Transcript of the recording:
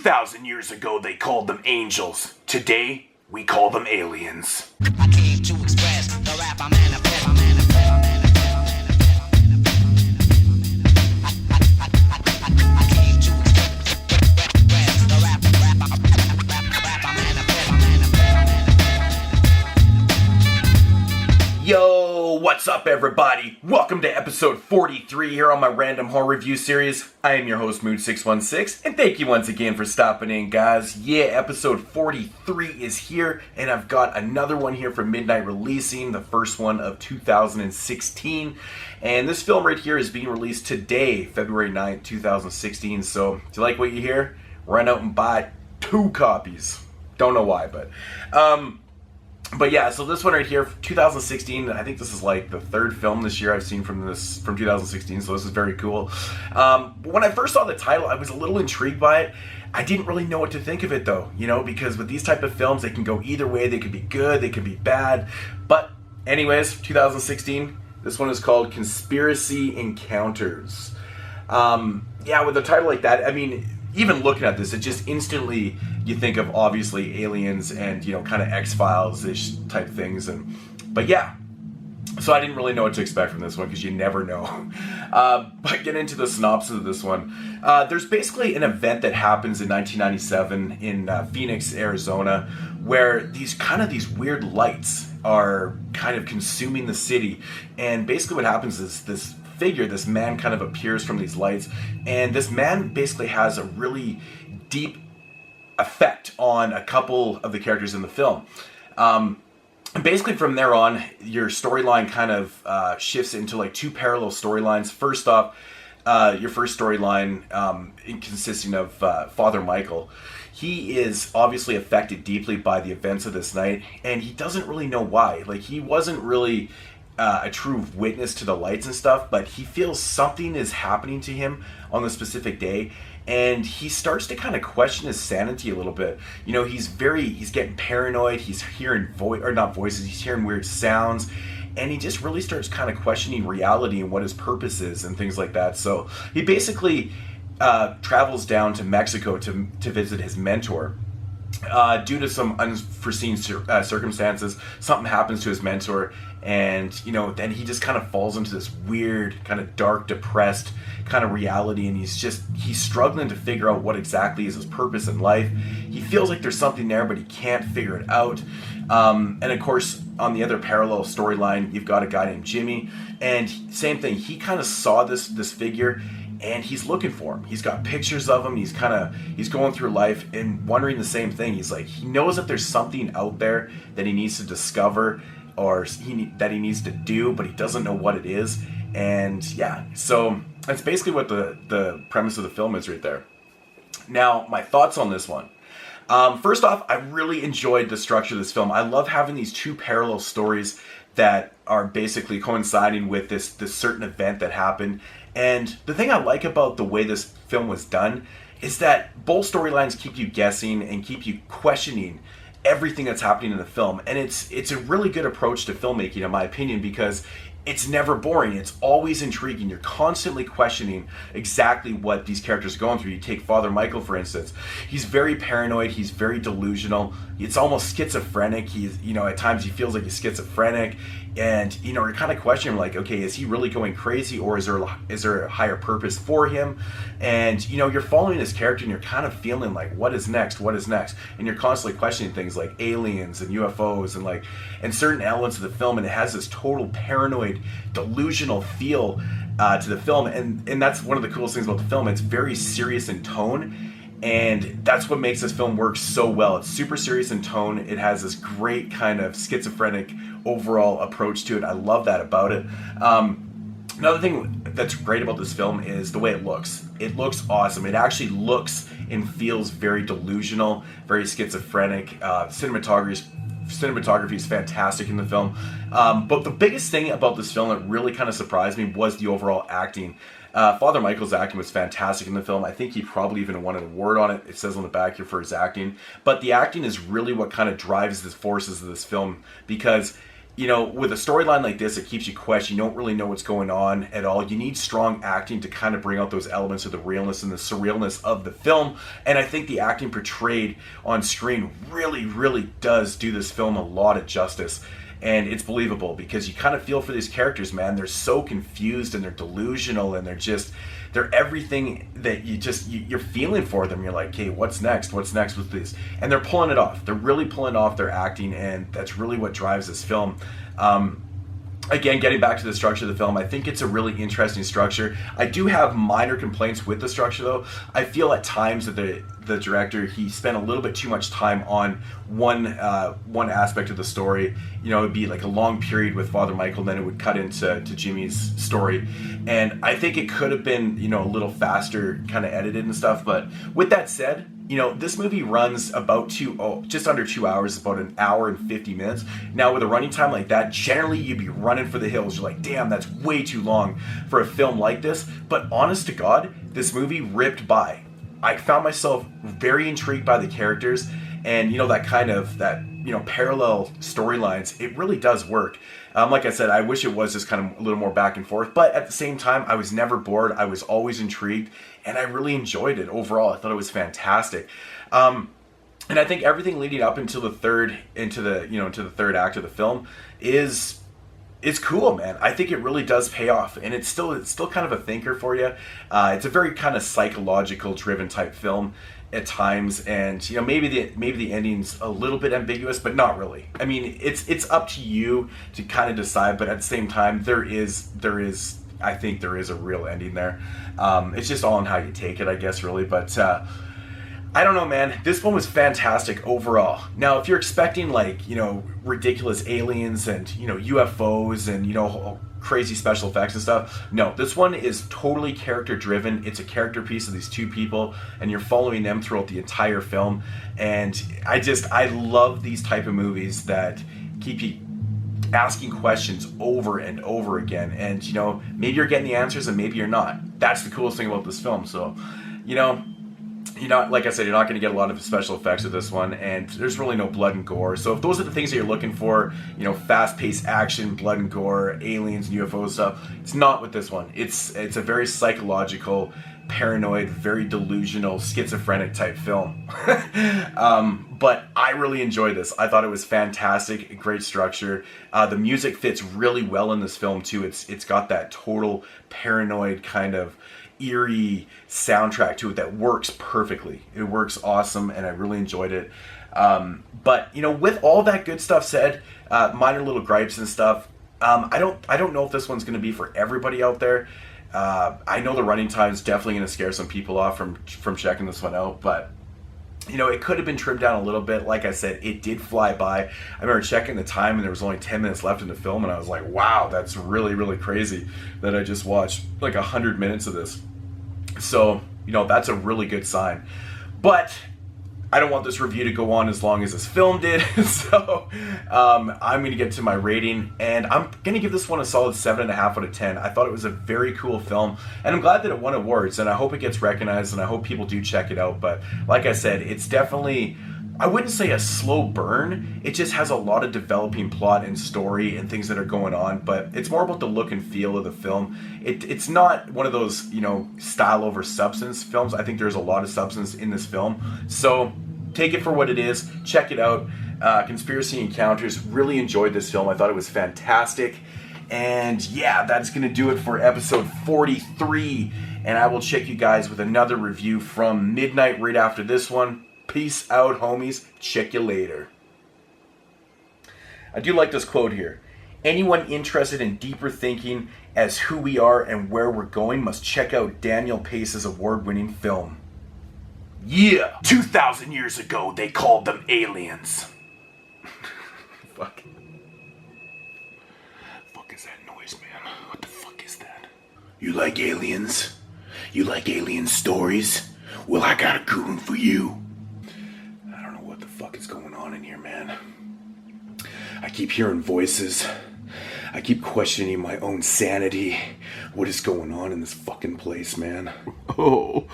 2,000 years ago, they called them angels. Today, we call them aliens. I came to express the rap I'm manifest. Yo, what's up everybody? Welcome to episode 43 here on my random horror review series. I am your host Mood616, and thank you once again for stopping in, guys. Yeah, episode 43 is here, and I've got another one here for Midnight Releasing, the first one of 2016. And this film right here is being released today, February 9th, 2016. So, if you like what you hear, run out and buy 2 copies. Don't know why, But yeah, so this one right here, 2016, I think this is like the third film this year I've seen from 2016, so this is very cool. When I first saw the title, I was a little intrigued by it. I didn't really know what to think of it though, you know, because with these type of films, they can go either way. They could be good, they could be bad. But anyways, 2016, this one is called Conspiracy Encounters. Yeah, with a title like that, I mean, even looking at this, it just instantly, you think of obviously aliens and, you know, kind of X-Files-ish type things. But yeah, so I didn't really know what to expect from this one because you never know. But get into the synopsis of this one. There's basically an event that happens in 1997 in Phoenix, Arizona, where these weird lights are kind of consuming the city. And basically what happens is this man kind of appears from these lights, and this man basically has a really deep effect on a couple of the characters in the film. And basically from there on, your storyline kind of shifts into like 2 parallel storylines. First off, your first storyline consisting of Father Michael. He is obviously affected deeply by the events of this night, and he doesn't really know why. Like, he wasn't really a true witness to the lights and stuff, but he feels something is happening to him on the specific day, and he starts to kind of question his sanity a little bit. You know, he's getting paranoid, he's hearing he's hearing weird sounds, and he just really starts kind of questioning reality and what his purpose is and things like that. So he basically travels down to Mexico to visit his mentor. Due to some unforeseen circumstances, something happens to his mentor, and you know, then he just kind of falls into this weird, kind of dark, depressed kind of reality, and he's struggling to figure out what exactly is his purpose in life. He feels like there's something there, but he can't figure it out. And of course, on the other parallel storyline, you've got a guy named Jimmy, and same thing. He kind of saw this figure, and he's looking for him. He's got pictures of him. He's going through life and wondering the same thing. He's like, he knows that there's something out there that he needs to discover, or that he needs to do, but he doesn't know what it is. And yeah, so that's basically what the premise of the film is right there. Now, my thoughts on this one. First off, I really enjoyed the structure of this film. I love having these 2 parallel stories that are basically coinciding with this certain event that happened. And the thing I like about the way this film was done is that both storylines keep you guessing and keep you questioning everything that's happening in the film. And it's a really good approach to filmmaking, in my opinion, because it's never boring. It's always intriguing. You're constantly questioning exactly what these characters are going through. You take Father Michael, for instance. He's very paranoid. He's very delusional. It's almost schizophrenic. He's, you know, at times he feels like he's schizophrenic. And, you know, you're kind of questioning, like, okay, is he really going crazy, or is there a higher purpose for him? And, you know, you're following this character and you're kind of feeling like, what is next? What is next? And you're constantly questioning things like aliens and UFOs and certain elements of the film. And it has this total paranoid, delusional feel to the film. And that's one of the coolest things about the film. It's very serious in tone. And that's what makes this film work so well. It's super serious in tone. It has this great kind of schizophrenic overall approach to it. I love that about it. Another thing that's great about this film is the way it looks. It looks awesome. It actually looks and feels very delusional, very schizophrenic. Cinematography is fantastic in the film. But the biggest thing about this film that really kind of surprised me was the overall acting. Father Michael's acting was fantastic in the film. I think he probably even won an award on it. It says on the back here for his acting. But the acting is really what kind of drives the forces of this film, because with a storyline like this, it keeps you questioning. You don't really know what's going on at all. You need strong acting to kind of bring out those elements of the realness and the surrealness of the film. And I think the acting portrayed on screen really, really does do this film a lot of justice. And it's believable because you kind of feel for these characters, man. They're so confused and they're delusional and they're everything that you're feeling for them. You're like, okay, what's next? What's next with this? And they're pulling it off. They're really pulling off their acting, and that's really what drives this film. Again, getting back to the structure of the film, I think it's a really interesting structure. I do have minor complaints with the structure, though. I feel at times that the director, he spent a little bit too much time on one aspect of the story. It'd be like a long period with Father Michael, then it would cut into Jimmy's story. And I think it could have been, a little faster kind of edited and stuff. But with that said, this movie runs about just under 2 hours, about an hour and 50 minutes. Now, with a running time like that, generally you'd be running for the hills. You're like, damn, that's way too long for a film like this. But honest to God, this movie ripped by. I found myself very intrigued by the characters and, that parallel storylines. It really does work. Like I said, I wish it was just kind of a little more back and forth, but at the same time, I was never bored. I was always intrigued, and I really enjoyed it overall. I thought it was fantastic. And I think everything leading up into the third act of the film is cool, man. I think it really does pay off, and it's still kind of a thinker for you. It's a very kind of psychological driven type film at times, and maybe the ending's a little bit ambiguous, but not really. I mean, it's up to you to kind of decide, but at the same time, I think there is a real ending there. It's just all on how you take it, I guess, really. But I don't know, man. This one was fantastic overall. Now, if you're expecting ridiculous aliens and UFOs and crazy special effects and stuff, no, this one is totally character driven. It's a character piece of these two people, and you're following them throughout the entire film. And I love these type of movies that keep you asking questions over and over again. And maybe you're getting the answers and maybe you're not. That's the coolest thing about this film. So like I said, you're not going to get a lot of special effects with this one, and there's really no blood and gore. So if those are the things that you're looking for, fast-paced action, blood and gore, aliens, and UFO stuff, it's not with this one. It's a very psychological, paranoid, very delusional, schizophrenic type film. But I really enjoyed this. I thought it was fantastic, great structure. The music fits really well in this film too. It's got that total paranoid kind of eerie soundtrack to it that works perfectly. It works awesome, and I really enjoyed it. But with all that good stuff said, minor little gripes and stuff, I don't know if this one's going to be for everybody out there. I know the running time is definitely going to scare some people off from checking this one out, but it could have been trimmed down a little bit. Like I said, it did fly by. I remember checking the time, and there was only 10 minutes left in the film, and I was like, wow, that's really, really crazy that I just watched like 100 minutes of this. So, that's a really good sign. But I don't want this review to go on as long as this film did. So I'm going to get to my rating, and I'm going to give this one a solid 7.5 out of 10. I thought it was a very cool film, and I'm glad that it won awards, and I hope it gets recognized, and I hope people do check it out. But like I said, it's definitely, I wouldn't say a slow burn. It just has a lot of developing plot and story and things that are going on, but it's more about the look and feel of the film. It's not one of those, style over substance films. I think there's a lot of substance in this film. So take it for what it is. Check it out. Conspiracy Encounters. Really enjoyed this film. I thought it was fantastic. And yeah, that's going to do it for episode 43. And I will check you guys with another review from midnight right after this one. Peace out, homies. Check you later. I do like this quote here. Anyone interested in deeper thinking as who we are and where we're going must check out Daniel Pace's award-winning film. Yeah! 2,000 years ago, they called them aliens. Fuck. Fuck is that noise, man? What the fuck is that? You like aliens? You like alien stories? Well, I got a good one for you. I don't know what the fuck is going on in here, man. I keep hearing voices. I keep questioning my own sanity. What is going on in this fucking place, man? Oh.